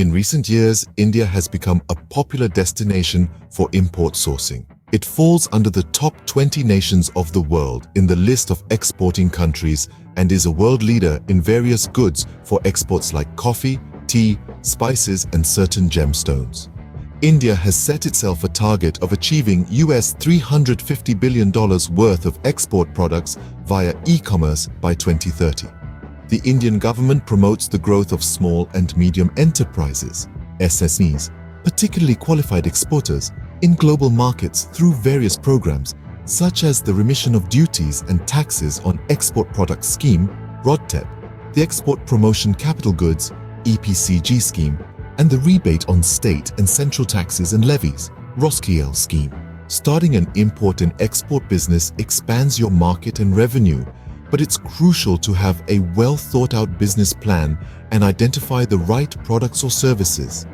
In recent years, India has become a popular destination for import sourcing. It falls under the top 20 nations of the world in the list of exporting countries and is a world leader in various goods for exports like coffee, tea, spices, and certain gemstones. India has set itself a target of achieving US $350 billion worth of export products via e-commerce by 2030. The Indian government promotes the growth of small and medium enterprises, SMEs, particularly qualified exporters, in global markets through various programs, such as the remission of duties and taxes on export products scheme, RoDTEP, the Export Promotion Capital Goods, EPCG scheme, and the rebate on state and central taxes and levies, RoSCEL scheme. Starting an import and export business expands your market and revenue, but it's crucial to have a well-thought-out business plan and identify the right products or services.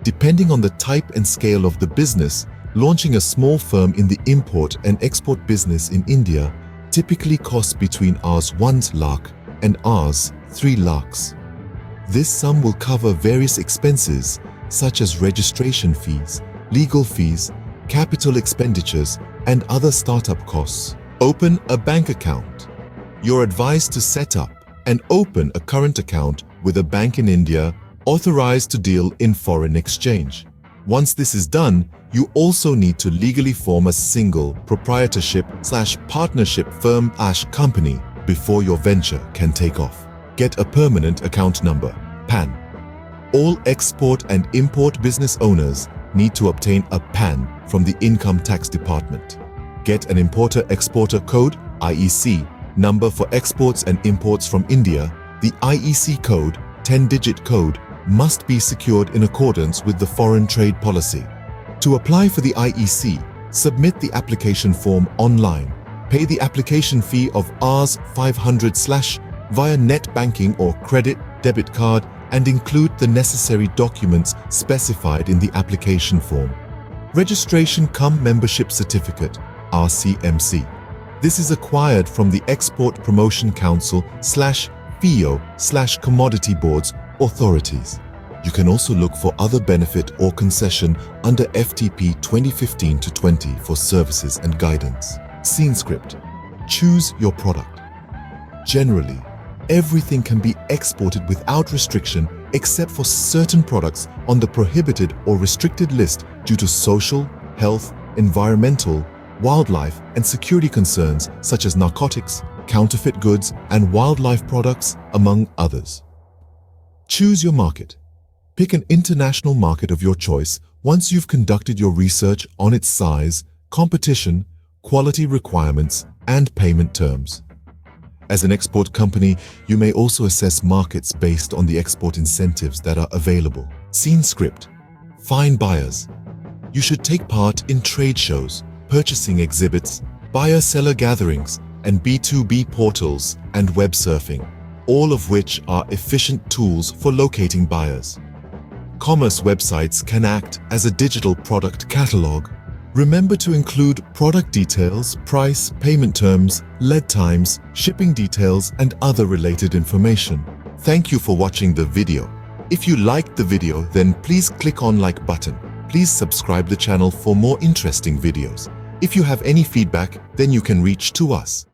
Depending on the type and scale of the business, launching a small firm in the import and export business in India typically costs between Rs 1 lakh and Rs 3 lakhs. This sum will cover various expenses such as registration fees, legal fees, capital expenditures, and other startup costs. Open a bank account. You're advised to set up and open a current account with a bank in India authorized to deal in foreign exchange. Once this is done, you also need to legally form a single proprietorship/partnership firm/company before your venture can take off. Get a permanent account number, PAN. All export and import business owners need to obtain a PAN from the Income Tax Department. Get an Importer-Exporter Code, IEC, number for exports and imports from India. The IEC code, 10-digit code, must be secured in accordance with the Foreign Trade Policy. To apply for the IEC, submit the application form online. Pay the application fee of Rs 500/ via net banking or credit, debit card, and include the necessary documents specified in the application form. Registration cum Membership Certificate, RCMC. This is acquired from the Export Promotion Council/FIO/Commodity Boards authorities. You can also look for other benefit or concession under FTP 2015-20 for services and guidance. Scene script. Choose your product. Generally, everything can be exported without restriction except for certain products on the prohibited or restricted list due to social, health, environmental, wildlife, and security concerns such as narcotics, counterfeit goods, and wildlife products, among others. Choose your market. Pick an international market of your choice once you've conducted your research on its size, competition, quality requirements, and payment terms. As an export company, you may also assess markets based on the export incentives that are available. Scene script. Find buyers. You should take part in trade shows, purchasing exhibits, buyer-seller gatherings, and B2B portals and web surfing, all of which are efficient tools for locating buyers. Commerce websites can act as a digital product catalog. Remember to include product details, price, payment terms, lead times, shipping details, and other related information. Thank you for watching the video. If you liked the video, then please click on like button. Please subscribe the channel for more interesting videos. If you have any feedback, then you can reach to us.